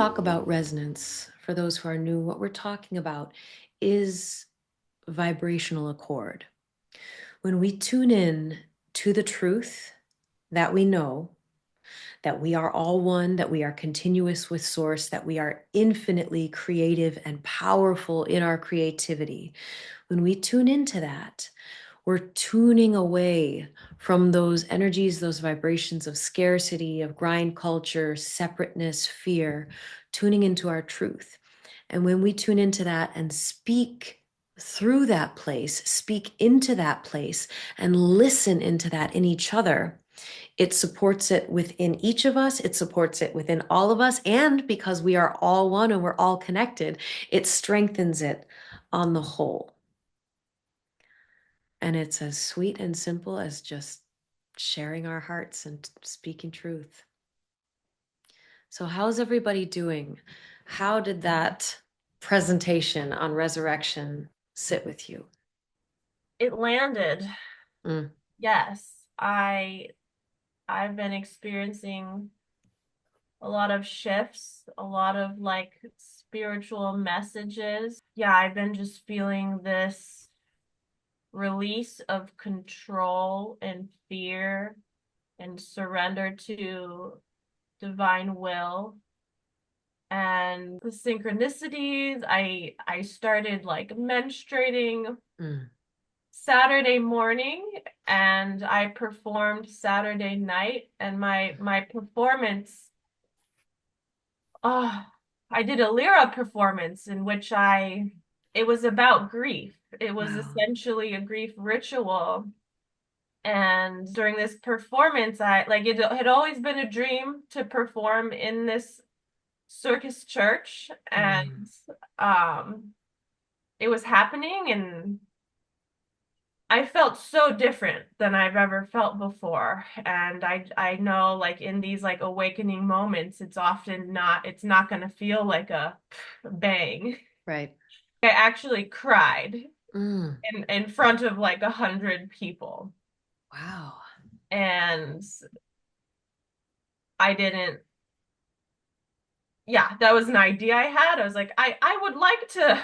talk about resonance, for those who are new, what we're talking about is vibrational accord. When we tune in to the truth that we know, that we are all one, that we are continuous with source, that we are infinitely creative and powerful in our creativity, when we tune into that, we're tuning away from those energies, those vibrations of scarcity, of grind culture, separateness, fear, tuning into our truth. And when we tune into that and speak through that place, speak into that place, and listen into that in each other, it supports it within each of us, it supports it within all of us. And because we are all one and we're all connected, it strengthens it on the whole. And it's as sweet and simple as just sharing our hearts and speaking truth. So, how's everybody doing? How did that presentation on resurrection sit with you? It landed. Mm. Yes. I've been experiencing a lot of shifts, a lot of like spiritual messages. Yeah, I've been just feeling this release of control and fear and surrender to divine will. And the synchronicities, I started like menstruating Mm. Saturday morning, and I performed Saturday night, and my performance, oh, I did a lyra performance in which it was about grief. It was Wow. essentially a grief ritual. And during this performance, I like it had always been a dream to perform in this circus church, Mm. and um it was happening, and I felt so different than I've ever felt before. And I know like in these like awakening moments, it's not gonna feel like a bang. Right. I actually cried Mm. in front of like 100 people. Wow. And I didn't, yeah, that was an idea I had. I was like, I would like to,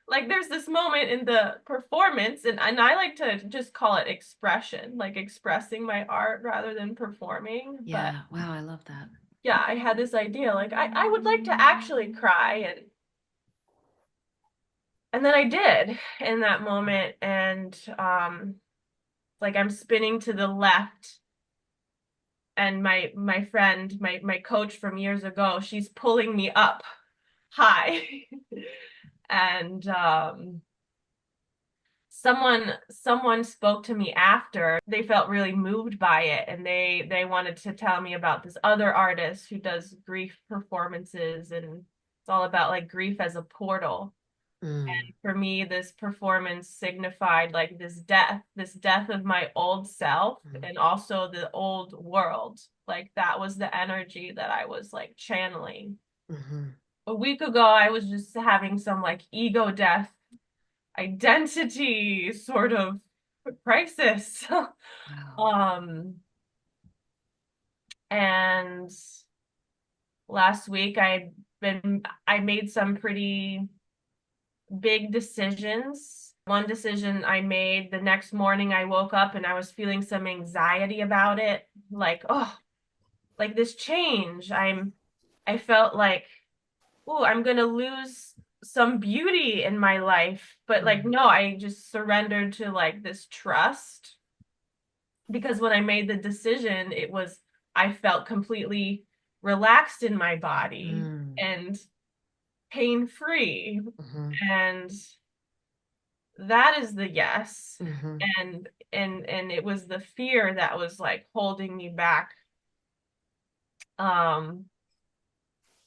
like, there's this moment in the performance, and I like to just call it expression, like expressing my art rather than performing. But Yeah. Wow. I love that. yeah, I had this idea, like, I would like to actually cry, and then I did in that moment. And like I'm spinning to the left, and my friend, my coach from years ago, she's pulling me up high. And someone spoke to me after. They felt really moved by it, and they wanted to tell me about this other artist who does grief performances, and it's all about like grief as a portal. Mm. For me, this performance signified like this death of my old self, Mm. and also the old world. Like that was the energy that I was like channeling. Mm-hmm. A week ago, I was just having some like ego death identity sort of crisis. Wow. um and last week I made some pretty big decisions. One decision I made, the next morning I woke up and I was feeling some anxiety about it, like, oh, like this change. I felt like, oh, I'm gonna lose some beauty in my life. But like, Mm. no, I just surrendered to like this trust, because when I made the decision, I felt completely relaxed in my body Mm. and pain free. Mm-hmm. And that is the yes. Mm-hmm. And it was the fear that was like holding me back. Um,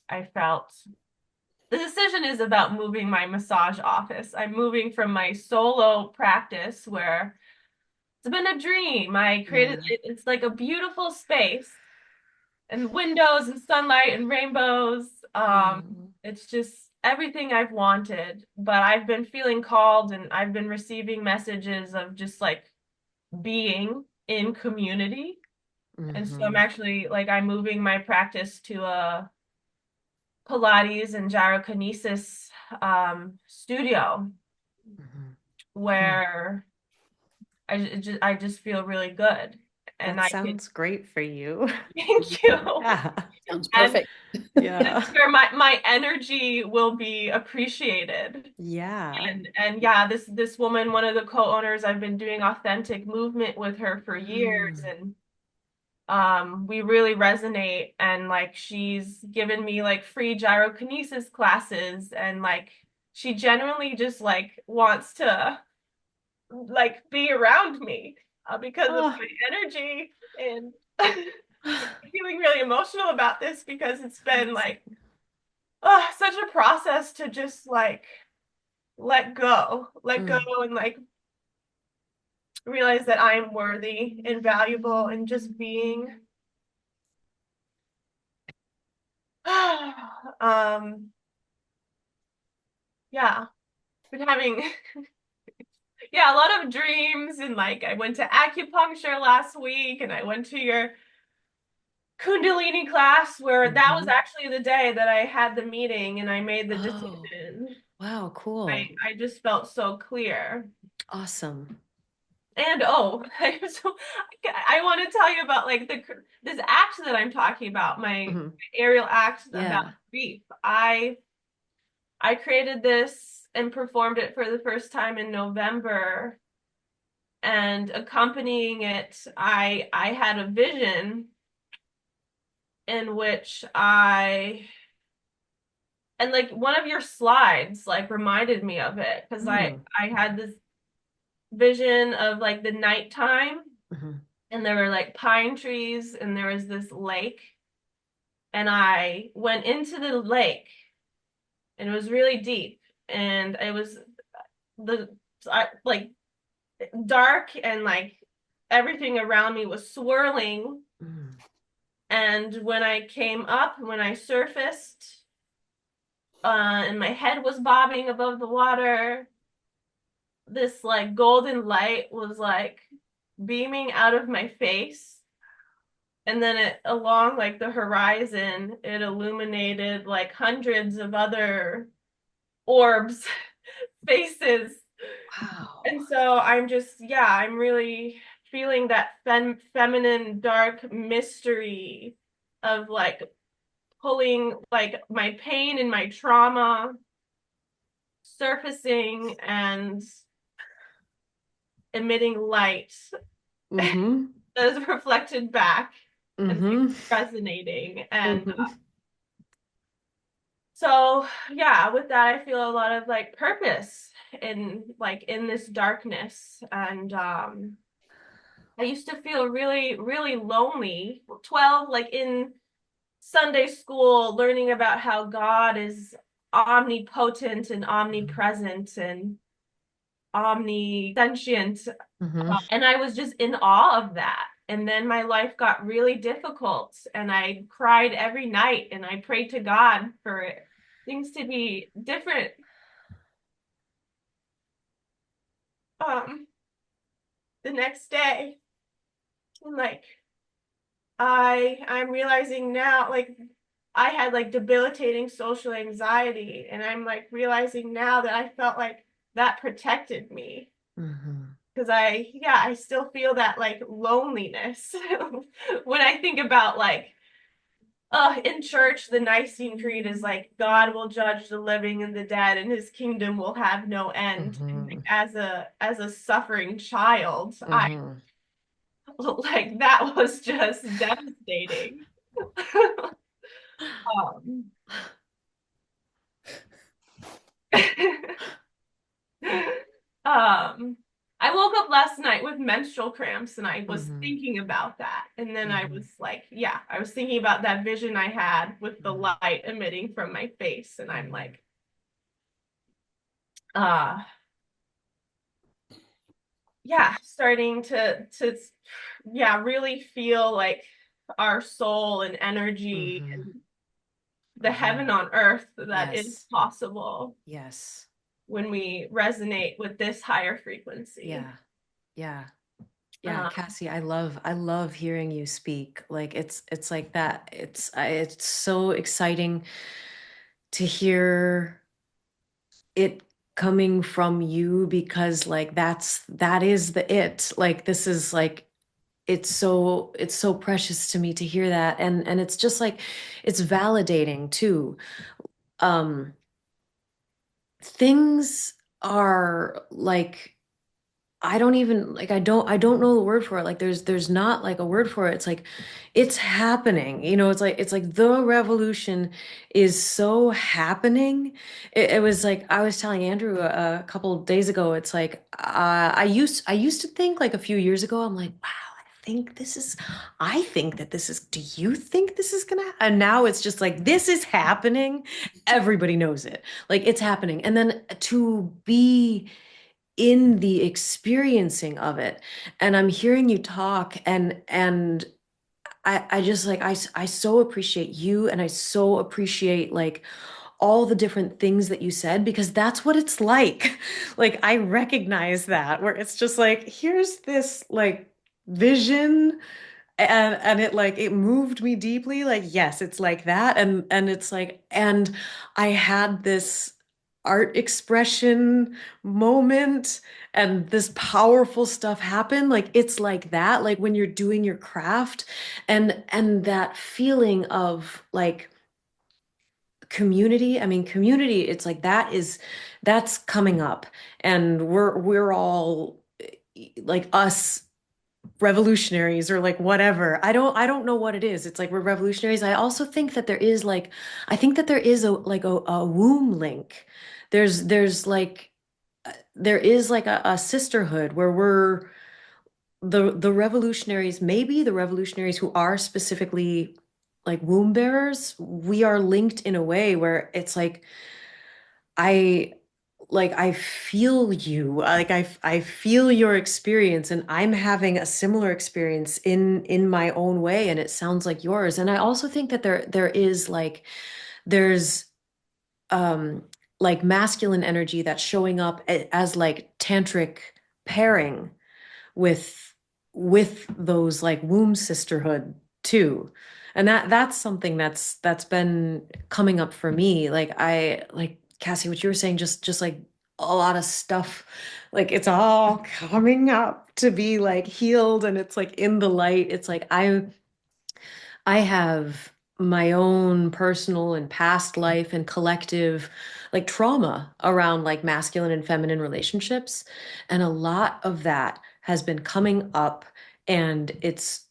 I felt the decision is about moving my massage office. I'm moving from my solo practice where it's been a dream. I created Yeah. it's like a beautiful space and windows and sunlight and rainbows. Mm. It's just everything I've wanted. But I've been feeling called, and I've been receiving messages of just like being in community. And so I'm Mm-hmm. actually like I'm moving my practice to Pilates and gyrokinesis studio Mhm. Hmm. where I just feel really good, and That I can sounds great for you. thank you. Yeah. Sounds And perfect. Yeah. it's where my energy will be appreciated. Yeah. And yeah, this woman, one of the co-owners, I've been doing authentic movement with her for years, Mm. and we really resonate, and like she's given me like free gyrokinesis classes, and like she genuinely just like wants to like be around me because of Oh. my energy, and I'm feeling really emotional about this because it's been That's like such a process to just like let go mm. and like realize that I'm worthy and valuable and just being. um yeah, been having yeah, a lot of dreams, and like I went to acupuncture last week, and I went to your Kundalini class where that was Hmm. actually the day that I had the meeting and I made the Oh, decision. wow, cool. I just felt so clear. Awesome. And oh, I want to tell you about like this act that I'm talking about, my Hmm. aerial act about Yeah. grief. I created this and performed it for the first time in November, and accompanying it, I had a vision in which and like one of your slides like reminded me of it because Mm. I had this vision of like the nighttime, Hmm. and there were like pine trees and there was this lake, and I went into the lake, and it was really deep, and it was the like dark, and like everything around me was swirling, Mm. and when I came up, when I surfaced, and my head was bobbing above the water, this like golden light was like beaming out of my face, and then it along like the horizon it illuminated like hundreds of other orbs faces. Wow. And so I'm just, yeah, I'm really feeling that feminine dark mystery of like pulling like my pain and my trauma surfacing and emitting light Mm-hmm. that is reflected back and like Mm-hmm. resonating. And Mm-hmm. so yeah, with that I feel a lot of like purpose in this darkness. And I used to feel really really lonely 12, like in Sunday school, learning about how God is omnipotent and omnipresent and omnisentient. Mm-hmm. And I was just in awe of that. And then my life got really difficult, and I cried every night, and I prayed to God for things to be different. Um, the next day, and like I'm realizing now, like I had like debilitating social anxiety, and I'm like realizing now that I felt like that protected me Mm-hmm. because I still feel that like loneliness when I think about like in church, the Nicene Creed is like God will judge the living and the dead, and His kingdom will have no end. And like, Mm-hmm. as a suffering child, I Mm-hmm. like that was just devastating. um, um, I woke up last night with menstrual cramps, and I was Mm-hmm. thinking about that. And then I Mm-hmm. was like, yeah, I was thinking about that vision I had with the Mm-hmm. light emitting from my face. And I'm Mm-hmm. like, uh, yeah, starting to yeah, really feel like our soul and energy Mm-hmm. and the Mm-hmm. heaven on earth that is Yes. possible Yes. when we resonate with this higher frequency. Yeah. Yeah. Yeah, Uh, Cassie, I love hearing you speak. Like it's like that. It's so exciting to hear it coming from you, because like that is the it. Like this is like it's so precious to me to hear that, and it's just like it's validating too. Um things are like I don't even like I don't know the word for it. Like there's not like a word for it. It's like it's happening. You know, it's like the revolution is so happening. It was like I was telling Andrew a couple days ago. It's like I used to think like a few years ago. I'm like, wow, I think that this is. Do you think this is gonna? And now it's just like this is happening. Everybody knows it. Like it's happening. And then to be in the experiencing of it, and I'm hearing you talk, and I just like I so appreciate you, and I so appreciate like all the different things that you said, because that's what it's like. Like I recognize that, where it's just like here's this like vision, and it like it moved me deeply. Like yes, it's like that, and it's like, and I had this art expression moment, and this powerful stuff happen. Like it's like that, like when you're doing your craft, and that feeling of like community. I mean, community, it's like that's coming up, and we're all like us revolutionaries, or like whatever. I don't know what it is. It's like we're revolutionaries. I also think that there is like I think that there is a womb link. There's like there is like a sisterhood where we're the revolutionaries, maybe the revolutionaries who are specifically like womb bearers. We are linked in a way where it's like I I feel you. I feel your experience, and I'm having a similar experience in my own way, and it sounds like yours. And I also think that there is like there's um like masculine energy that's showing up as like tantric pairing with those like womb sisterhood too. And that's something that's been coming up for me. Like I like Cassie, what you were saying, just like a lot of stuff, like it's all coming up to be like healed, and it's like in the light. It's like I have my own personal and past life and collective like trauma around like masculine and feminine relationships. And a lot of that has been coming up, and it's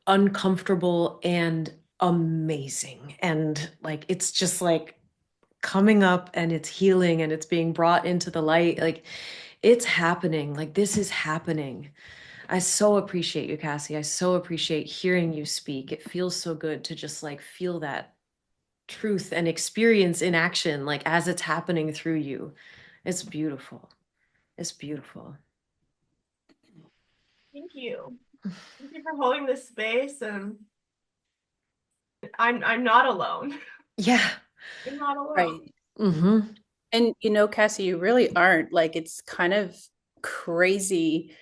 uncomfortable and amazing. And like it's just like coming up, and it's healing, and it's being brought into the light. Like it's happening. Like this is happening. I so appreciate you, Cassie. I so appreciate hearing you speak. It feels so good to just like feel that truth and experience in action, like as it's happening through you. It's beautiful. It's beautiful. Thank you. Thank you for holding this space, and I'm not alone. Yeah. I'm not alone. Right. Mm-hmm. And Cassie, you really aren't. Like, it's kind of crazy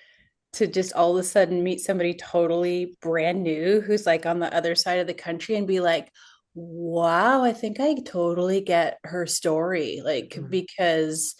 to just all of a sudden meet somebody totally brand new who's like on the other side of the country and be like, wow, I think I totally get her story. Like, Mm-hmm. because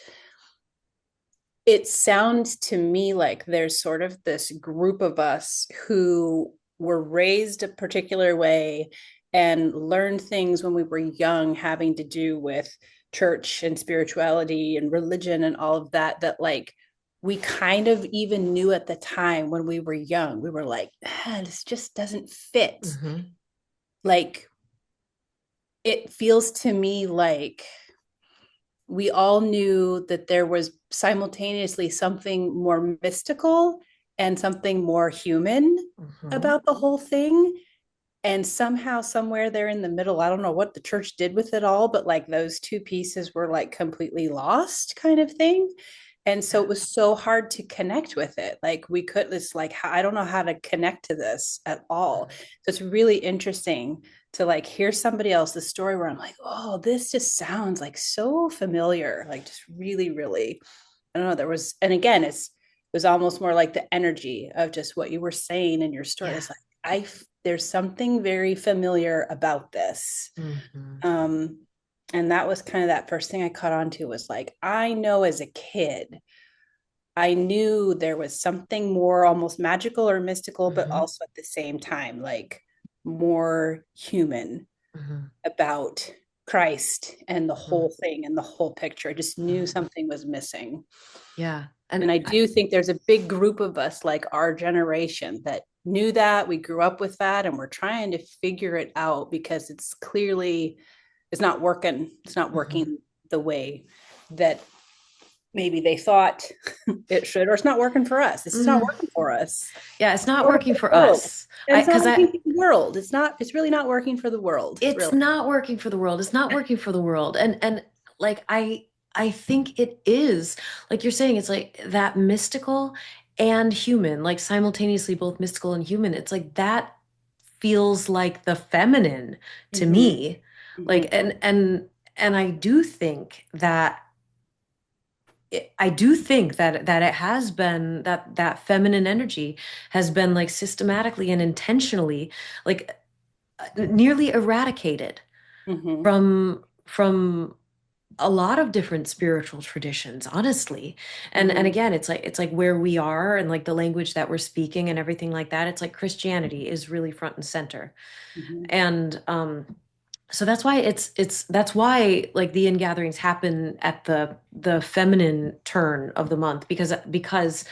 it sounds to me like there's sort of this group of us who were raised a particular way and learned things when we were young having to do with church and spirituality and religion and all of that, that like we kind of even knew at the time when we were young. We were like, this just doesn't fit. Mm-hmm. Like, it feels to me like we all knew that there was simultaneously something more mystical and something more human Mm-hmm. about the whole thing. And somehow, somewhere there in the middle, I don't know what the church did with it all, but like those two pieces were like completely lost, kind of thing. And so it was so hard to connect with it. Like, we could, it's like, I don't know how to connect to this at all. So it's really interesting to like hear somebody else's story where I'm like, oh, this just sounds like so familiar. Like, just really, really, I don't know. There was, and again, it was almost more like the energy of just what you were saying in your story. Yeah. It's like, there's something very familiar about this. Mm-hmm. Um, And that was kind of that first thing I caught on to was like, I know as a kid, I knew there was something more almost magical or mystical, but Mm-hmm. also at the same time, like more human Mm-hmm. about Christ and the Mm-hmm. whole thing and the whole picture. I just knew Mm-hmm. something was missing. Yeah. And I do think there's a big group of us, like our generation, that knew that. We grew up with that and we're trying to figure it out because it's clearly it's not working. It's not Mhm. working the way that maybe they thought it should, or it's not working for us. This is not Mm. working for us. Yeah, it's not Or working for for the world. us. And I it's not because working I for the world. It's really not working for the world, it's really. not working for the world. It's not working for the world. And like I think it is. Like you're saying, it's like that mystical and human, like simultaneously both mystical and human. It's like that feels like the feminine to Mm-hmm. me. Like Mm-hmm. and I do think that I do think that it has been that feminine energy has been like systematically and intentionally like nearly eradicated Mm-hmm. from a lot of different spiritual traditions, honestly. And Mm-hmm. again, it's like where we are and like the language that we're speaking and everything like that. It's like Christianity is really front and center. Mm-hmm. And so that's why that's why like the gatherings happen at the feminine turn of the month because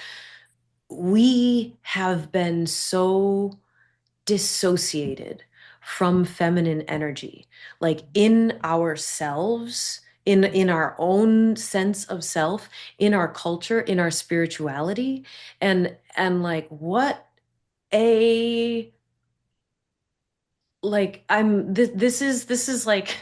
we have been so dissociated from feminine energy, like in ourselves, in our own sense of self, in our culture, in our spirituality. And like what a like I'm this is like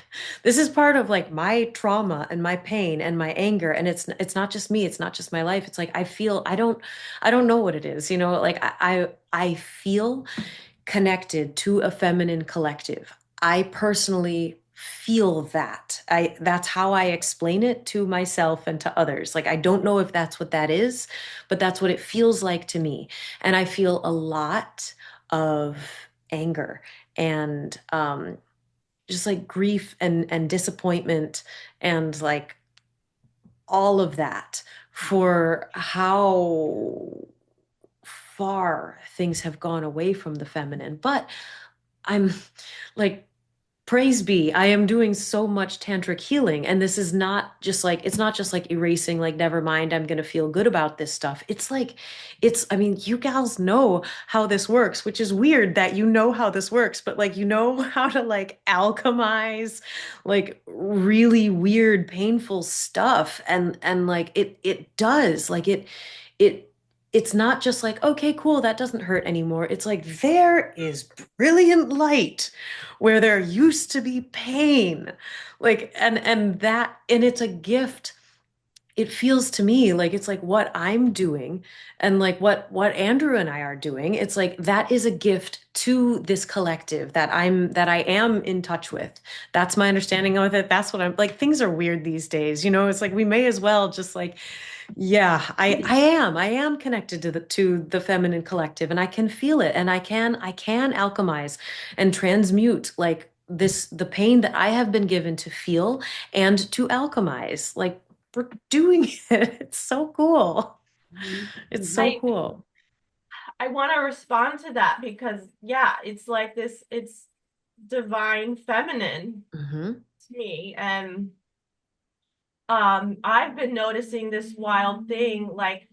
this is part of like my trauma and my pain and my anger, and it's not just me, it's not just my life. It's like I feel I don't know what it is, you know, like I feel connected to a feminine collective. I personally feel that. That's how I explain it to myself and to others. Like I don't know if that's what that is, but that's what it feels like to me. And I feel a lot of anger and just like grief and disappointment and like all of that for how far things have gone away from the feminine. But I'm like, praise be, I am doing so much tantric healing. And this is not just like, it's not just like erasing, like, never mind, I'm going to feel good about this stuff. It's like, I mean, you gals know how this works, which is weird that you know how this works, but like, you know how to like alchemize like really weird, painful stuff. And like, it does, like, it, it's not just like, okay, cool, that doesn't hurt anymore. It's like there is brilliant light where there used to be pain. Like and it's a gift. It feels to me like it's like what I'm doing and like what Andrew and I are doing. It's like that is a gift to this collective that I am in touch with. That's my understanding of it. That's what I'm like. Things are weird these days, you know. It's like we may as well just like, yeah, I am connected to the feminine collective, and I can feel it, and I can alchemize and transmute like this the pain that I have been given to feel and to alchemize. Like we're doing it. It's so cool. It's so Mm-hmm. I cool. I want to respond to that because yeah, it's like this, it's divine feminine Hmm. to me. And I've been noticing this wild thing, like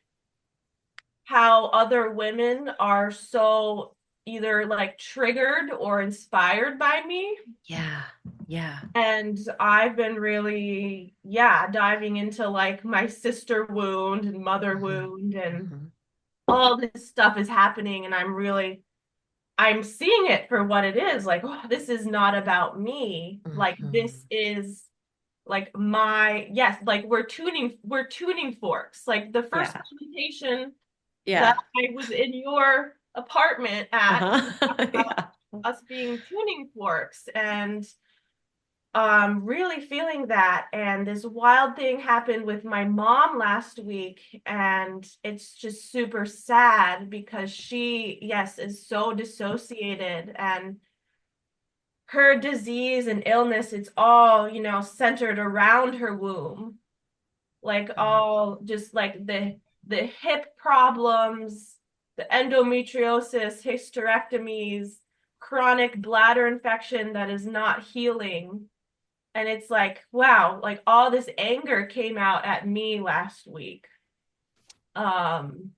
how other women are so either like triggered or inspired by me. Yeah. Yeah. And I've been really, yeah, diving into like my sister wound and mother Hmm. wound, and Hmm. all this stuff is happening. And I'm seeing it for what it is. Like, oh, this is not about me. Like, this Hmm. is like yes, like we're tuning forks. Like the first Yeah. presentation that Yeah. I was in your apartment at, Uh-huh. we talked about Yeah. us being tuning forks, and really feeling that. And this wild thing happened with my mom last week, and it's just super sad because she, yes, is so dissociated, and her disease and illness, it's all, centered around her womb. Like all just like the hip problems, the endometriosis, hysterectomies, chronic bladder infection that is not healing. And it's like, wow, like all this anger came out at me last week. Um,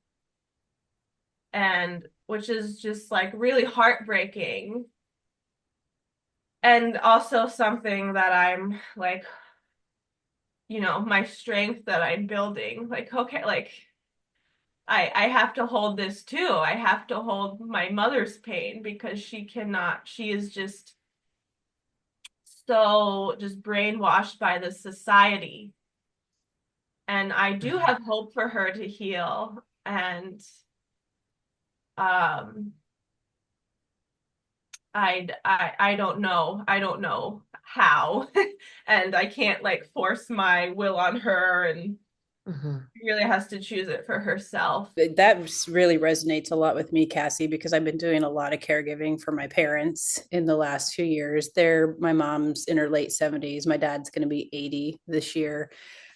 and which is just like really heartbreaking. And also something that I'm like, my strength that I'm building. Like, okay, like I have to hold this too. I have to hold my mother's pain because she is just so just brainwashed by the society. And I do have hope for her to heal. And um I don't know. I don't know how. And I can't like force my will on her, and she really has to choose it for herself. That really resonates a lot with me, Cassie, because I've been doing a lot of caregiving for my parents in the last few years. My mom's in her late 70s. My dad's going to be 80 this year.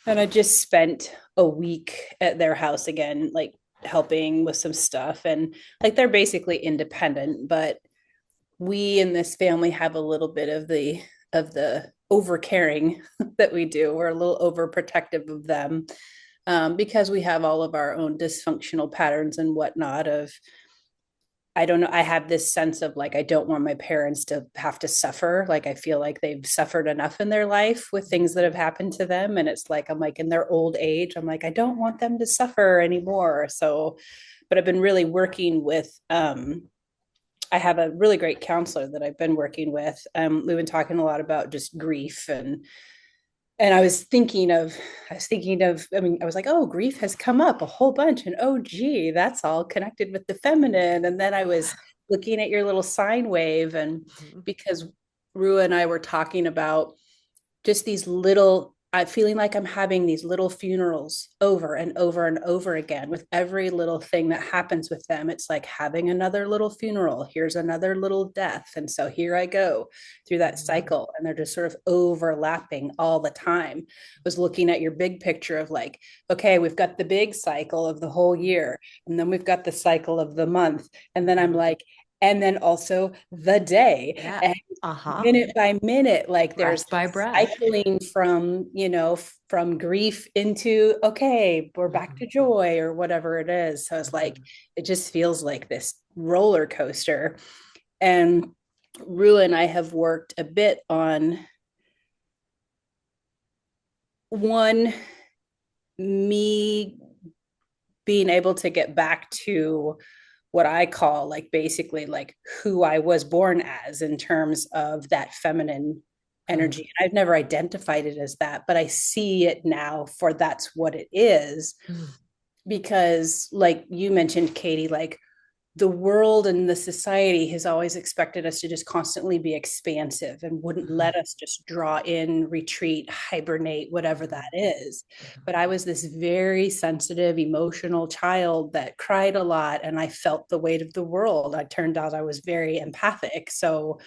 And I just spent a week at their house again, like helping with some stuff. And like they're basically independent, but we in this family have a little bit of the over caring that we do. We're a little overprotective of them, because we have all of our own dysfunctional patterns and whatnot. I don't know, I have this sense of like I don't want my parents to have to suffer. Like I feel like they've suffered enough in their life with things that have happened to them, and it's like I'm like in their old age, I'm like I don't want them to suffer anymore. So but I've been really working with I have a really great counselor that I've been working with. We've been talking a lot about just grief, and I mean, I was like, oh, grief has come up a whole bunch, and oh, gee, that's all connected with the feminine. And then I was looking at your little sine wave, and because Rua and I were talking about just these little, I'm feeling like I'm having these little funerals over and over and over again with every little thing that happens with them. It's like having another little funeral. Here's another little death. And so here I go through that cycle, and they're just sort of overlapping all the time. I was looking at your big picture of like, okay, we've got the big cycle of the whole year, and then we've got the cycle of the month. And then I'm like, and then also the day. Yeah. And minute by minute, like there's Breath by breath. cycling from from grief into okay, we're back to joy or whatever it is. So it's like it just feels like this roller coaster. And Rue and I have worked a bit on one, me being able to get back to what I call like basically like who I was born as in terms of that feminine energy. Mm. I've never identified it as that, but I see it now for that's what it is. Mm. Because like you mentioned, Katie, like the world and the society has always expected us to just constantly be expansive and wouldn't let us just draw in, retreat, hibernate, whatever that is. But I was this very sensitive, emotional child that cried a lot, and I felt the weight of the world. I turned out I was very empathic. So,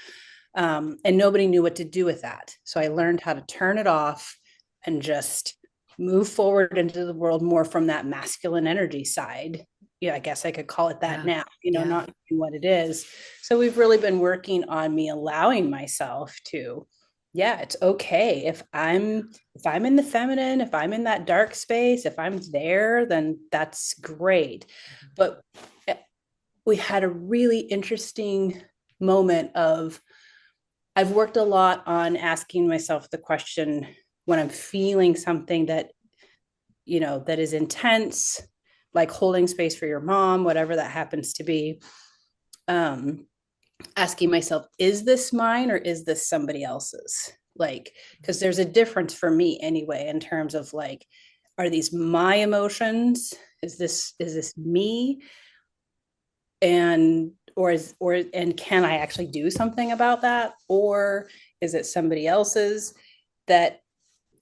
and nobody knew what to do with that. So I learned how to turn it off and just move forward into the world more from that masculine energy side. Yeah, I guess I could call it that now, not what it is. So we've really been working on me allowing myself to, it's okay. If I'm in the feminine, if I'm in that dark space, if I'm there, then that's great. But we had a really interesting moment of, I've worked a lot on asking myself the question when I'm feeling something that, that is intense, like holding space for your mom, whatever that happens to be, asking myself, is this mine or is this somebody else's? Like, because there's a difference for me anyway, in terms of like, are these my emotions? Is this me? And can I actually do something about that? Or is it somebody else's that,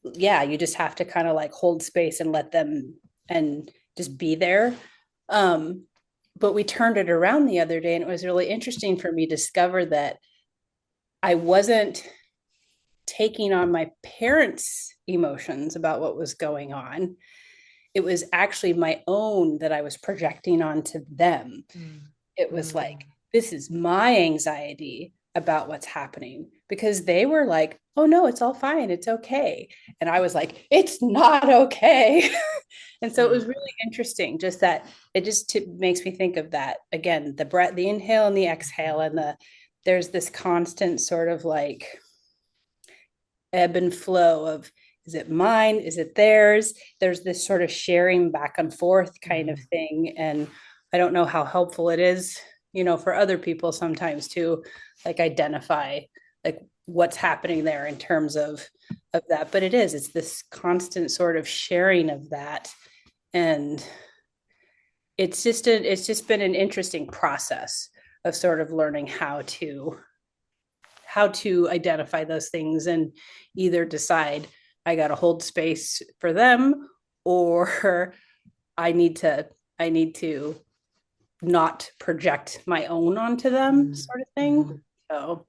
you just have to kind of like hold space and let them and just be there. But we turned it around the other day, and it was really interesting for me to discover that I wasn't taking on my parents' emotions about what was going on. It was actually my own that I was projecting onto them. Mm. It was like, Mm. this is my anxiety about what's happening because they were like, oh no, it's all fine. It's okay. And I was like, it's not okay. And so it was Mm. really interesting, just that it just makes me think of that again, the breath, the inhale and the exhale, and there's this constant sort of like ebb and flow of, is it mine? Is it theirs? There's this sort of sharing back and forth kind of Mm. thing. And I don't know how helpful it is, for other people sometimes to like identify like what's happening there in terms of that. But it's this constant sort of sharing of that. And it's just been an interesting process of sort of learning how to identify those things and either decide I got to hold space for them, or I need to not project my own onto them, Mm. sort of thing. Mhm. So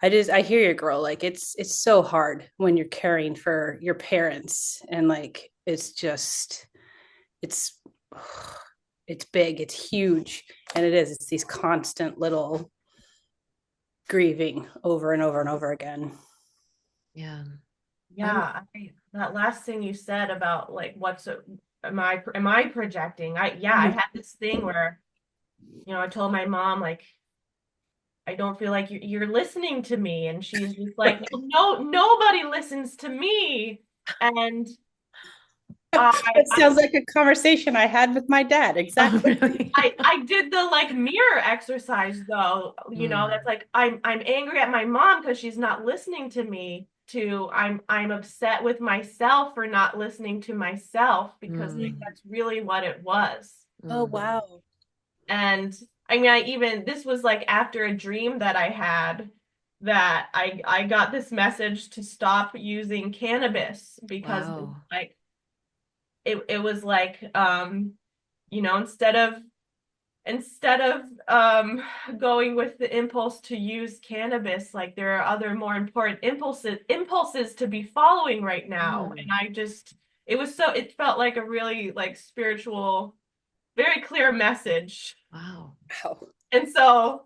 I hear you, girl. Like it's so hard when you're caring for your parents, and like it's it's big, it's huge, and it's these constant little grieving over and over and over again. Yeah. I'm Yeah, that last thing you said about like am I projecting? I had this thing where, I told my mom like I don't feel like you're listening to me, and she's just like, no, nobody listens to me. And I That sounds like a conversation I had with my dad. oh, Exactly. really? I did the like mirror exercise though, that's Mm. like I'm angry at my mom because she's not listening to me, to I'm upset with myself for not listening to myself, because like Mm. that's really what it was. Oh, Mm. wow. And I mean, this was like after a dream that I had, that I got this message to stop using cannabis, because Wow. like it was like instead of going with the impulse to use cannabis, like there are other more important impulses to be following right now. And Mm. it felt like a really like spiritual, very clear message. Wow. Wow. And so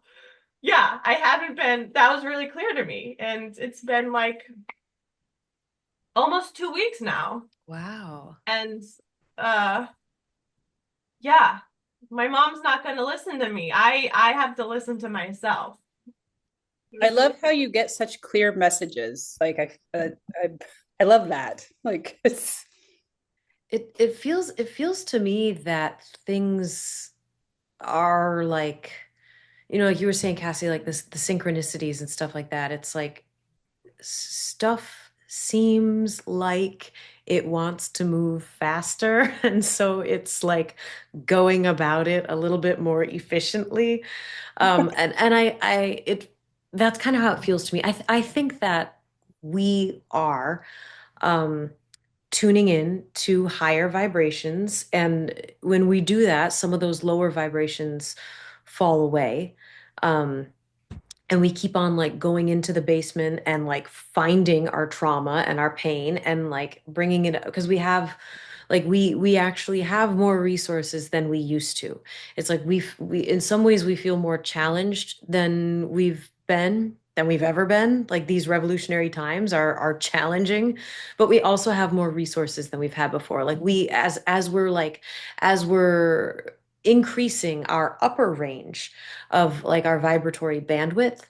yeah, I haven't been that was really clear to me. And it's been like almost 2 weeks now. Wow. And uh yeah, my mom's not going to listen to me. I have to listen to myself. I love how you get such clear messages. Like I love that. Like it's It feels to me that things are like, like you were saying, Cassie, like this, the synchronicities and stuff like that. It's like stuff seems like it wants to move faster. And so it's like going about it a little bit more efficiently. That's kind of how it feels to me. I think that we are um, tuning in to higher vibrations. And when we do that, some of those lower vibrations fall away. Um, and we keep on like going into the basement and like finding our trauma and our pain and like bringing it, because we actually have more resources than we used to. It's like we in some ways we feel more challenged than we've ever been. Like these revolutionary times are challenging, but we also have more resources than we've had before. Like we as we're increasing our upper range of like our vibratory bandwidth,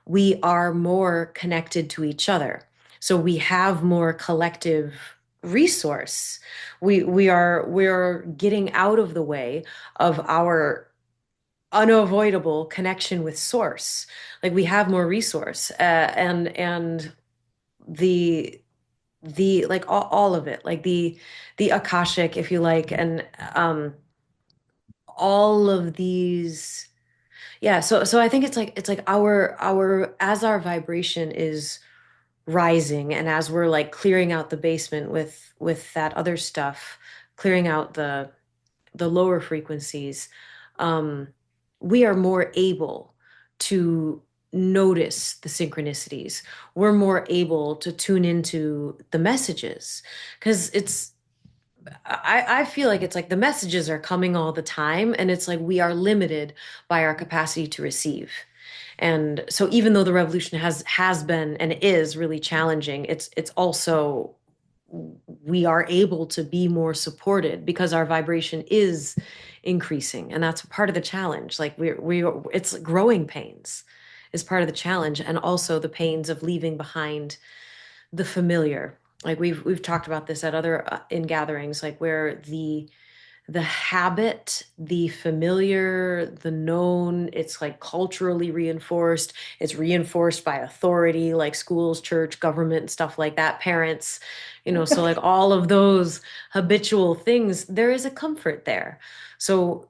we are more connected to each other. So we have more collective resource. We're getting out of the way of our unavoidable connection with source. Like we have more resource, and the like all of it, like the akashic, if you like, and all of these. Yeah, so I think it's like our as our vibration is rising, and as we're like clearing out the basement with that other stuff, clearing out the lower frequencies, um we are more able to notice the synchronicities. We're more able to tune into the messages because I feel like it's like the messages are coming all the time, and it's like we are limited by our capacity to receive. And so even though the revolution has been and is really challenging, it's also we are able to be more supported because our vibration is increasing, and that's part of the challenge. Like we it's growing pains is part of the challenge, and also the pains of leaving behind the familiar. Like we've talked about this at other in gatherings, like where the habit, the familiar, the known, it's like culturally reinforced. It's reinforced by authority, like schools, church, government, stuff like that, parents, so like all of those habitual things, there is a comfort there. So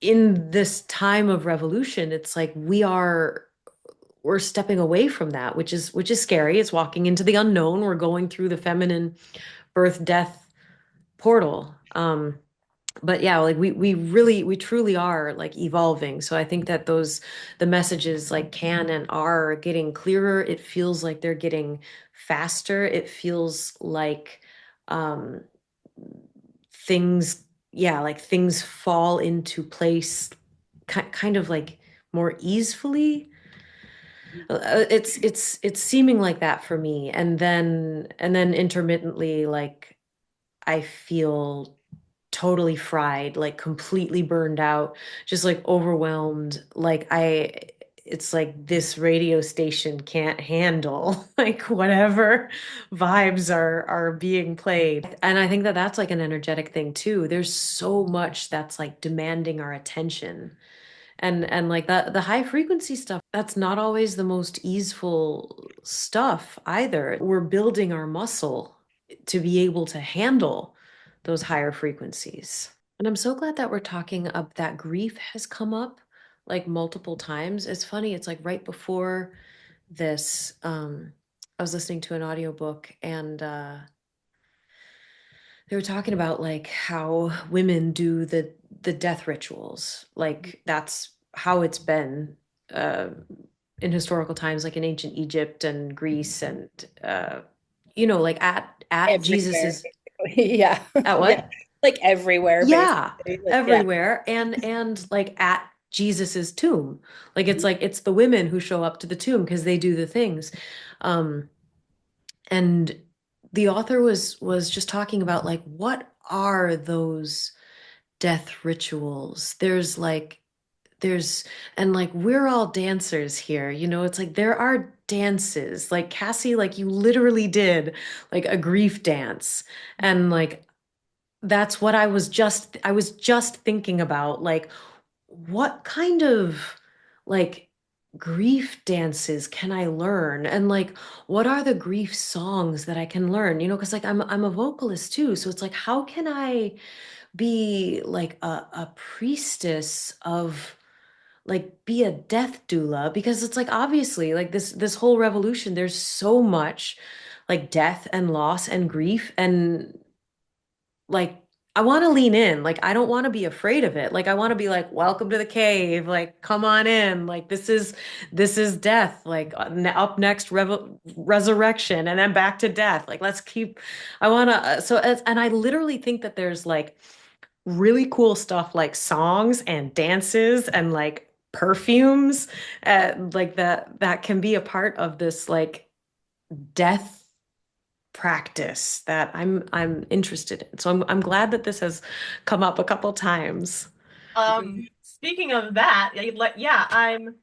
in this time of revolution, it's like we're stepping away from that, which is scary. It's walking into the unknown. We're going through the feminine birth death portal. But yeah, like we truly are like evolving. So I think that the messages like can and are getting clearer. It feels like they're getting faster. It feels like um things, yeah, like things fall into place kind of like more easily. It's seeming like that for me, and then intermittently, like I feel totally fried, like completely burned out, just like overwhelmed. Like it's like this radio station can't handle like whatever vibes are being played. And I think that that's like an energetic thing too. There's so much that's like demanding our attention. And like the high frequency stuff, that's not always the most easeful stuff either. We're building our muscle to be able to handle those higher frequencies. And I'm so glad that we're talking up that grief has come up like multiple times. It's funny, it's like right before this, I was listening to an audiobook, and they were talking about like how women do the death rituals. Like that's how it's been uh in historical times, like in ancient Egypt and Greece, and like at Everywhere, Jesus's, basically. Yeah. at Yeah. what? Like everywhere, Yeah, basically. Like, yeah. everywhere, and like at Jesus's tomb. Like it's the women who show up to the tomb because they do the things. Um and the author was just talking about like what are those death rituals. There's and like we're all dancers here, it's like there are dances, like Cassie, like you literally did like a grief dance, and like that's what I was just thinking about, like what kind of like grief dances can I learn, and like what are the grief songs that I can learn, because like I'm a vocalist too, so it's like how can I be like a priestess of, like be a death doula, because it's like obviously like this whole revolution, there's so much like death and loss and grief, and like I want to lean in. Like I don't want to be afraid of it. Like I want to be like, welcome to the cave. Like come on in. Like this is death. Like up next resurrection, and then back to death. Like let's keep. I want to. And I literally think that there's like really cool stuff like songs and dances and like perfumes, like that can be a part of this like death practice that I'm interested in. So I'm glad that this has come up a couple times. Speaking of that, yeah, I'm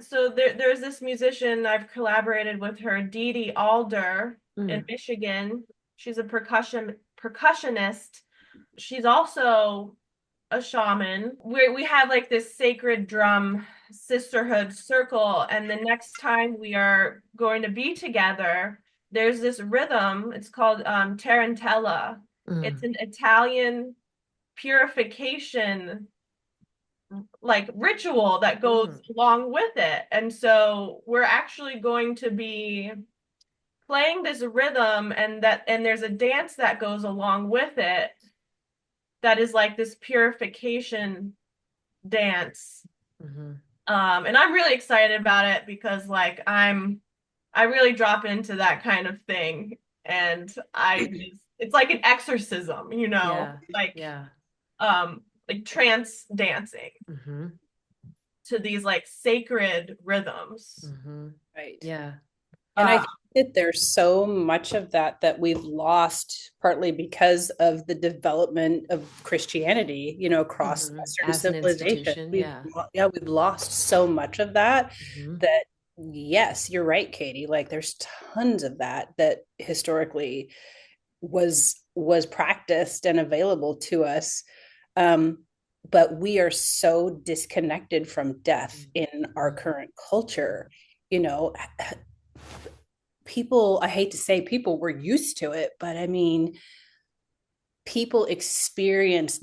so there's this musician I've collaborated with her, Dee Dee Alder in Mm, Michigan. She's a percussionist. She's also a shaman. We have like this sacred drum sisterhood circle, and the next time we are going to be together, there's this rhythm. It's called tarantella. It's mm, an Italian purification like ritual that goes mm, along with it. And so we're actually going to be playing this rhythm, and there's a dance that goes along with it that is like this purification dance. mhm. And I'm really excited about it because like I really drop into that kind of thing. And it's like an exorcism, you know, Yeah. Yeah. like trance dancing Mm-hmm. to these like sacred rhythms. Mm-hmm. Right. Yeah. And I Uh, think that there's so much of that that we've lost, partly because of the development of Christianity, across Mm-hmm. Western As an civilization. institution, yeah. We've lost so much of that Mm-hmm. that yes, you're right, Katie. Like there's tons of that historically was practiced and available to us. Um, but we are so disconnected from death in our Mm-hmm. current culture. You know, people, I hate to say people were used to it, but I mean, people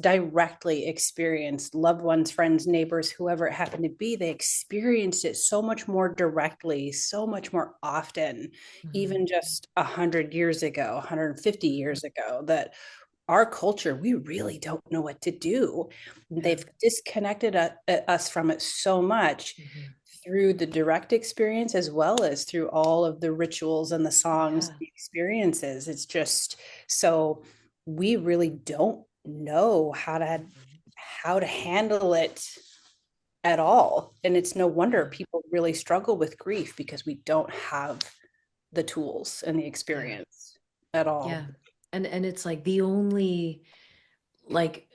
directly experienced loved ones, friends, neighbors, whoever it happened to be, they experienced it so much more directly, so much more often, Mm-hmm. even just 100 years ago, 150 years ago, that our culture, we really don't know what to do. Yeah. They've disconnected us from it so much Mm-hmm. through the direct experience as well as through all of the rituals and the songs, Yeah. the experiences. It's just so we really don't know how to handle it at all. And it's no wonder Yeah. people really struggle with grief because we don't have the tools and the Yeah. experience at all. Yeah. And it's like the only like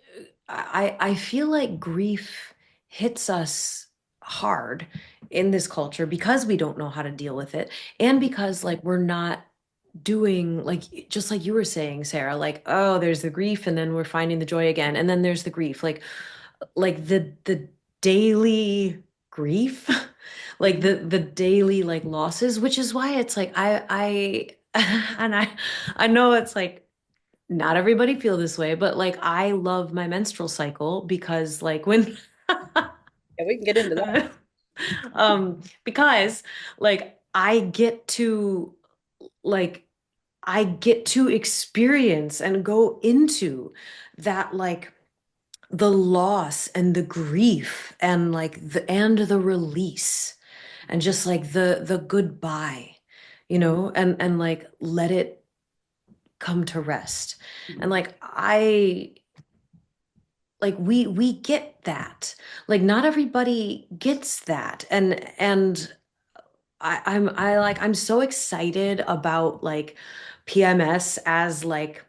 I feel like grief hits us hard in this culture because we don't know how to deal with it and because like we're not doing like just like you were saying, Sarah, like oh there's the grief and then we're finding the joy again and then there's the grief like the daily grief like the daily like losses, which is why it's like I and I know it's like not everybody feel this way, but like I love my menstrual cycle because like when Yeah, we can get into that. because like like I get to experience and go into that like the loss and the grief and like the release and just like the goodbye, and like let it come to rest. And like we get that. Like not everybody gets that. And I'm so excited about like PMS as like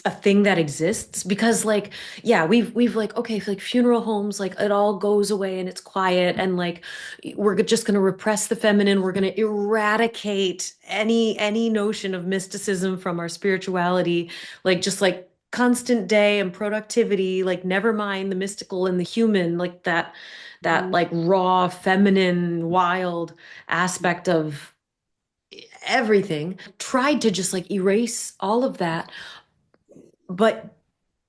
a thing that exists because like yeah we've like okay like funeral homes like it all goes away and it's quiet and like we're just going to repress the feminine, we're going to eradicate any notion of mysticism from our spirituality, like just like constant day and productivity, like never mind the mystical and the human, like that Mhm. like raw feminine wild aspect of everything, tried to just like erase all of that, but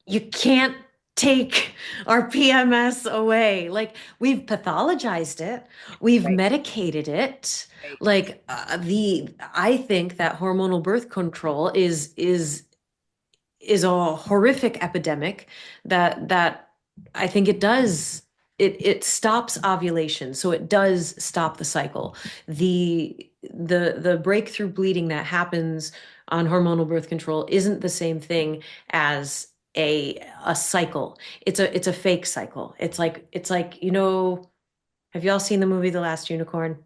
you can't take our PMS away. Like we've pathologized it, we've Right, medicated it. right. Like I think that hormonal birth control is a horrific epidemic that I think it stops ovulation, so it does stop the cycle. The breakthrough bleeding that happens on hormonal birth control isn't the same thing as a cycle. It's a fake cycle. It's like have y'all seen the movie The Last Unicorn?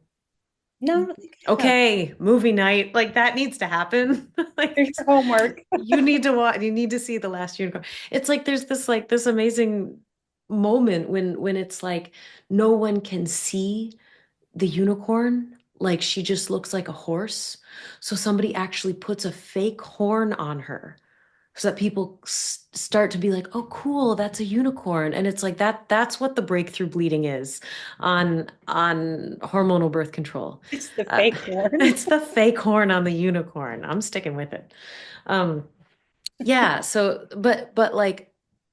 No, I don't think I have. Okay, movie night. Like that needs to happen. Here's Like your homework. you need to watch, you need to see The Last Unicorn. It's like there's this amazing moment when it's like no one can see the unicorn. Like she just looks like a horse. So somebody actually puts a fake horn on her so that people start to be like, oh cool, that's a unicorn. And it's like that's what the breakthrough bleeding is on hormonal birth control. It's the uh, fake one. it's the fake horn on the unicorn. I'm sticking with it. um yeah, so but like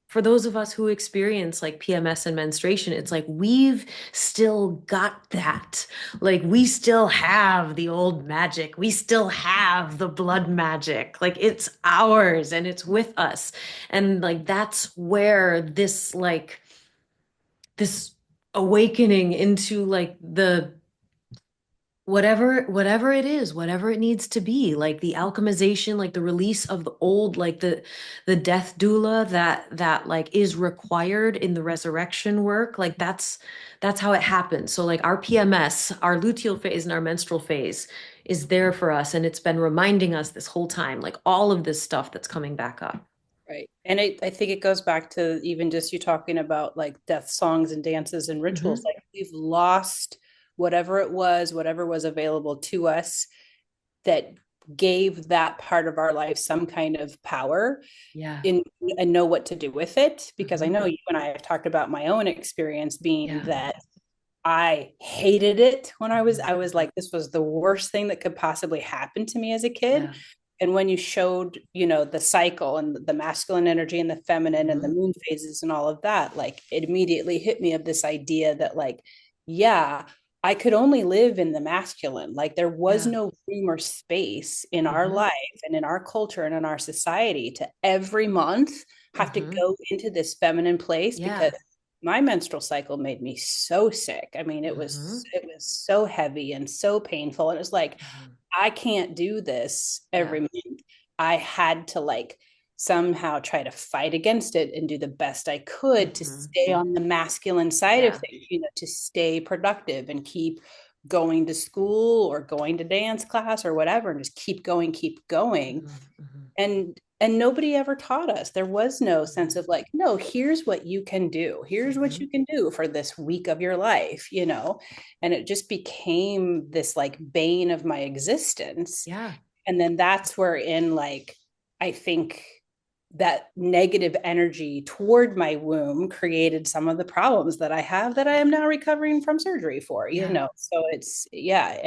for those of us who experience like PMS and menstruation, it's like we've still got that. Like we still have the old magic. We still have the blood magic. Like it's ours and it's with us. And like that's where this awakening into like the whatever it is, whatever it needs to be, like the alchemization, like the release of the old, like the death doula that like is required in the resurrection work, like that's how it happens. So like our PMS, our luteal phase and our menstrual phase is there for us, and it's been reminding us this whole time, like all of this stuff that's coming back up. Right. And I think it goes back to even just you talking about like death songs and dances and rituals. Hmm. Like we've lost whatever it was, whatever was available to us that gave that part of our life some kind of power Yeah. in and know what to do with it. Because I Hmm. know you and I have talked about my own experience being Yeah. that I hated it when Hmm. I was like, this was the worst thing that could possibly happen to me as a kid. Yeah. And when you showed, the cycle and the masculine energy and the feminine and the Hmm. moon phases and all of that, like it immediately hit me of this idea that like, yeah, I could only live in the masculine. Like there was Yeah. no room or space in our Hmm. life and in our culture and in our society to every month have to Hmm. go into this feminine place because Yeah. my menstrual cycle made me so sick. I mean, it was Hmm. it was so heavy and so painful. And it was like, Hmm. I can't do this Yeah. every month. I had to like somehow try to fight against it and do the best I could to Hmm. stay on the masculine side of Yeah. things, to stay productive and keep going to school or going to dance class or whatever and just keep going. Hmm. Hmm. And nobody ever taught us. There was no sense Hmm. of like, no, here's what you can do. Here's what Hmm. you can do for this week of your life. And it just became this like bane of my existence. Yeah. And then that's where in like I think that negative energy toward my womb created some of the problems that I have that I am now recovering from surgery for, Yeah. so it's yeah.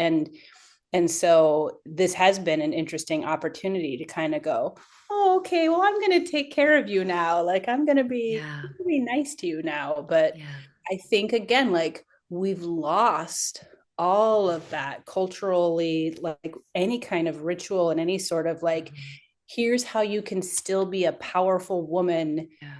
And so this has been an interesting opportunity to kind of go, oh, okay, well, I'm going to take care of you now. Like Yeah. I'm gonna be nice to you now. But Yeah. I think again, like we've lost all of that culturally, like any kind of ritual and any sort of like, Hmm. here's how you can still be a powerful woman Yeah.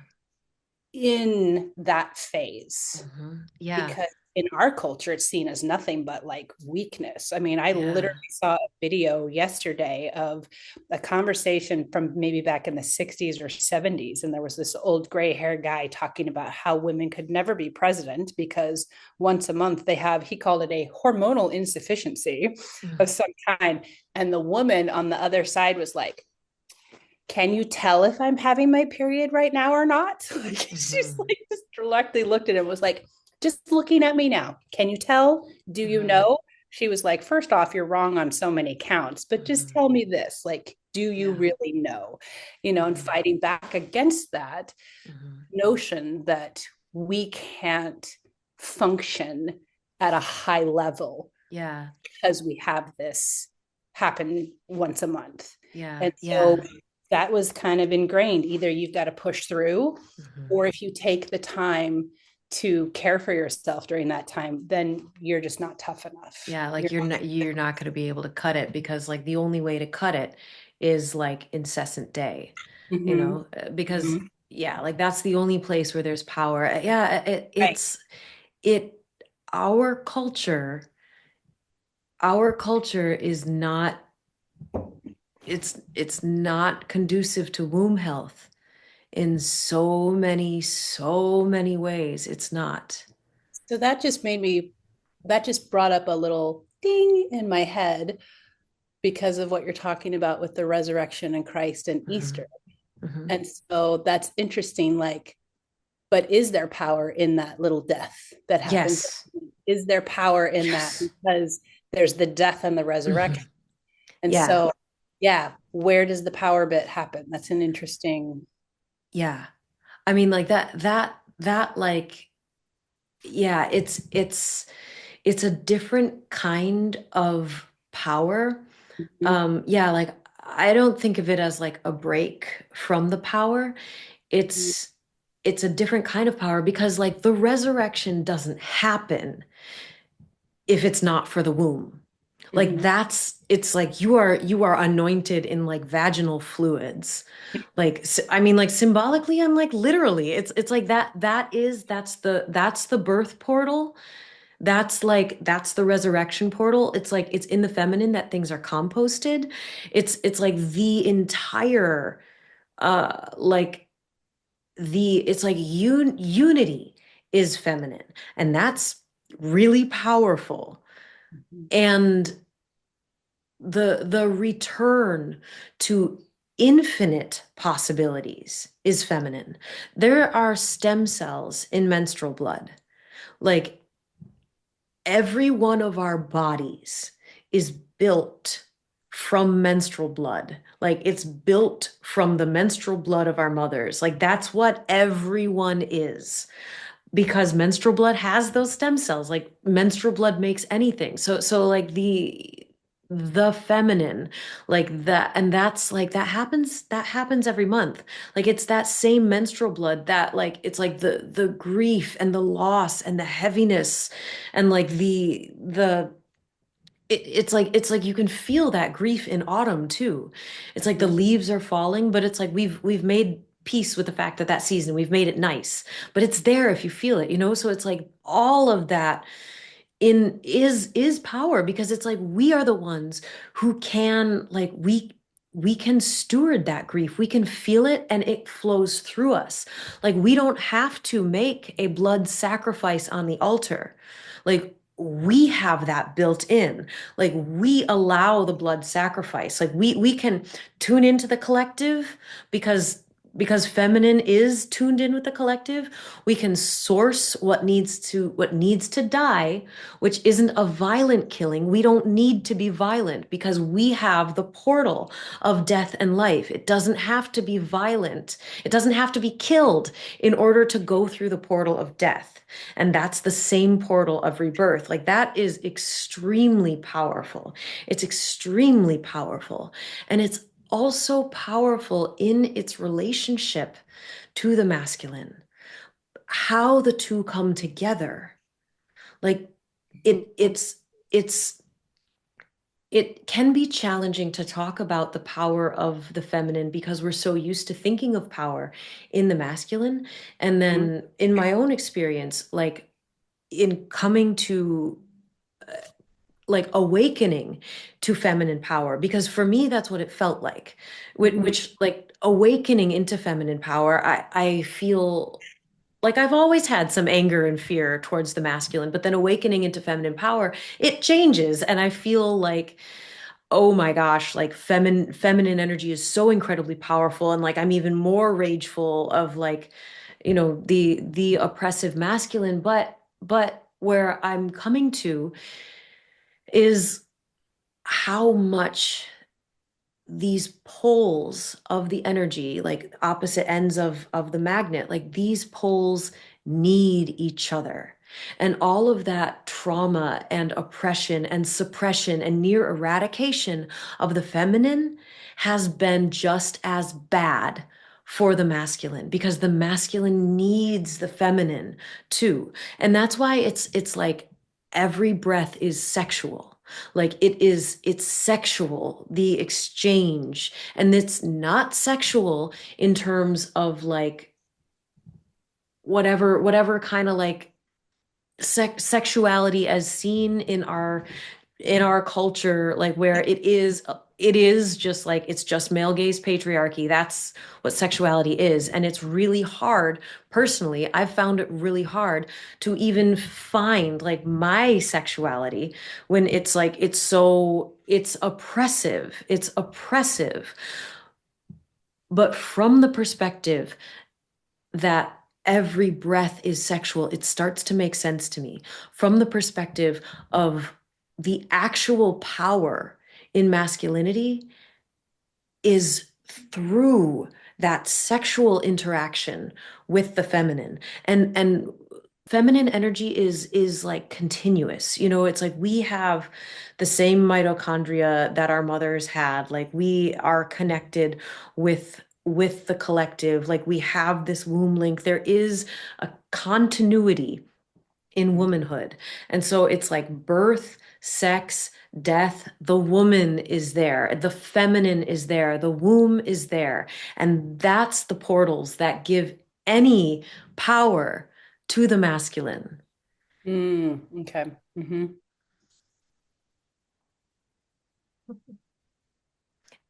in that phase, Hmm. Yeah. because in our culture it's seen as nothing but like weakness. I mean, I literally Yeah. saw a video yesterday of a conversation from maybe back in the 60s or 70s, and there was this old gray hair guy talking about how women could never be president because once a month they have, he called it a hormonal insufficiency of Hmm. some kind, and the woman on the other side was like, can you tell if I'm having my period right now or not? Like she's Hmm. like just directly looked at him, was like, just looking at me now. Can you tell? Do you Hmm. know? She was like, first off, you're wrong on so many counts, but just Hmm. tell me this. Like, do you Yeah. really know? And Hmm. fighting back against that Hmm. notion that we can't function at a high level Yeah. because we have this happen once a month. Yeah. And so Yeah. that was kind of ingrained. Either you've got to push through, Hmm. or if you take the time to care for yourself during that time, then you're just not tough enough. Yeah, like You're you're not going to be able to cut it, because like the only way to cut it is like incessant day, not. Mm-hmm. because Mm-hmm. yeah, like that's the only place where there's power. Yeah, Right. it our culture, our culture is not, it's not conducive to womb health in so many ways. It's not. So that just brought up a little ding in my head because of what you're talking about with the resurrection and Christ and Hmm. Easter. Hmm. And so that's interesting. Like, but is there power in that little death that happens? Yes. Is there power in that? Yes. Because there's the death and the Hmm. resurrection. And Yeah. so, yeah, where does the power bit happen? That's an interesting. Yeah. I mean, like that like, yeah, it's a different kind of power. Yeah, like I don't think of it as like a break from the power. It's it's a different kind of power, because like the resurrection doesn't happen if it's not for the womb. Like Mhm. that's it's like you are anointed in like vaginal fluids. Like I mean like symbolically and like literally. It's like that's the birth portal. That's the resurrection portal. It's like it's in the feminine that things are composted. It's like the entire like the it's like unity is feminine, and that's really powerful. Mhm. And the return to infinite possibilities is feminine. There are stem cells in menstrual blood. Like every one of our bodies is built from menstrual blood. Like it's built from the menstrual blood of our mothers. Like that's what everyone is, because menstrual blood has those stem cells. Like menstrual blood makes anything. So like the feminine, like that, and that's like that happens every month. Like it's that same menstrual blood that like it's like the grief and the loss and the heaviness and like it's like you can feel that grief in autumn too. It's like the Mhm. leaves are falling, but it's like we've made peace with the fact that that season we've made it nice, but it's there if you feel it, you know? So it's like all of that in is power, because it's like we are the ones who can like we can steward that grief. We can feel it and it flows through us. Like we don't have to make a blood sacrifice on the altar. Like we have that built in. Like we allow the blood sacrifice. Like we can tune into the collective, because feminine is tuned in with the collective. We can source what needs to die, which isn't a violent killing. We don't need to be violent because we have the portal of death and life. It doesn't have to be violent. It doesn't have to be killed in order to go through the portal of death. And that's the same portal of rebirth. Like that is extremely powerful. It's extremely powerful. And it's also powerful in its relationship to the masculine, how the two come together. Like it it's it's it can be challenging to talk about the power of the feminine because we're so used to thinking of power in the masculine. And Mhm. then in my own experience, like in coming to like awakening to feminine power, because for me that's what it felt like, Mhm. which like awakening into feminine power, I feel like I've always had some anger and fear towards the masculine, but then awakening into feminine power, it changes. And I feel like, oh my gosh, like feminine energy is so incredibly powerful. And like I'm even more rageful of like, the oppressive masculine. But where I'm coming to is how much these poles of the energy, like opposite ends of the magnet, like these poles need each other. And all of that trauma and oppression and suppression and near eradication of the feminine has been just as bad for the masculine, because the masculine needs the feminine too. And that's why it's like every breath is sexual. Like it's sexual, the exchange. And it's not sexual in terms of like whatever kind of like sexuality as seen in our culture, like where it is just like it's just male gaze patriarchy. That's what sexuality is. And it's really hard. Personally, I've found it really hard to even find like my sexuality when it's like it's oppressive. But from the perspective that every breath is sexual, it starts to make sense to me from the perspective of the actual power in masculinity is through that sexual interaction with the feminine. And feminine energy is like continuous. It's like we have the same mitochondria that our mothers had. Like we are connected with the collective. Like we have this womb link. There is a continuity in womanhood. And so it's like birth, sex, death, the woman is there, the feminine is there, the womb is there. And that's the portals that give any power to the masculine. Okay.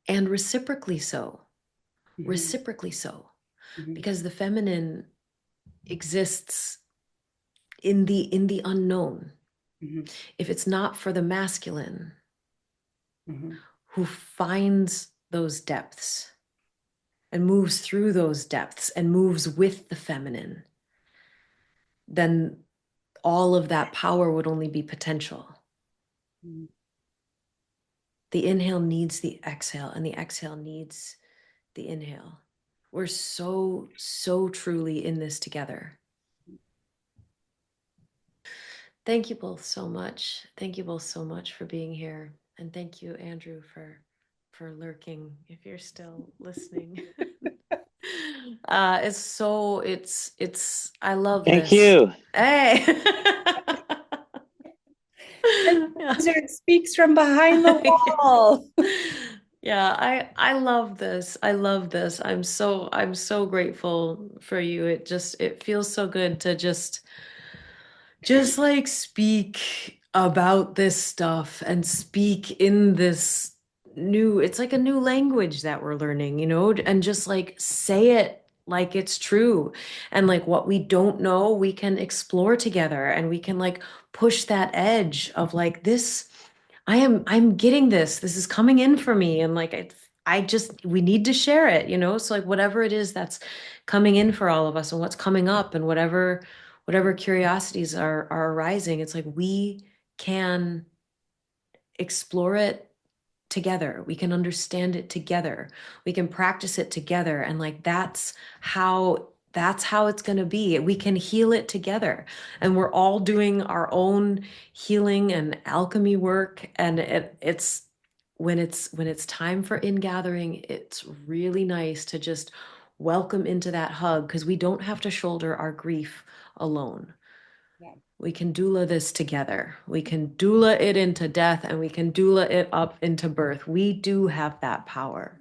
And reciprocally so. Mm-hmm. Reciprocally so. Mm-hmm. Because the feminine exists in the unknown. Mm-hmm. If it's not for the masculine, Mm-hmm. who finds those depths and moves through those depths and moves with the feminine, then all of that power would only be potential. Mm-hmm. The inhale needs the exhale, and the exhale needs the inhale. We're so, so truly in this together. Thank you both so much. Thank you both so much for being here. And thank you, Andrew, for lurking, if you're still listening. It's I love Thank this. you. Hey. Yeah. It speaks from behind the wall. Yeah, I love this. I love this. I'm so grateful for you. It feels so good to just like speak about this stuff and speak in this it's like a new language that we're learning, and just like say it like it's true. And like what we don't know, we can explore together, and we can like push that edge of like this. I'm getting this. This is coming in for me. And like we need to share it, So like whatever it is that's coming in for all of us, and what's coming up, and whatever curiosities are arising, it's like we can explore it together. We can understand it together. We can practice it together. And like that's how it's going to be. We can heal it together. And we're all doing our own healing and alchemy work. And it's when it's time for ingathering, it's really nice to just welcome into that hug, because we don't have to shoulder our grief alone. Yeah. We can doula this together. We can doula it into death, and we can doula it up into birth. We do have that power.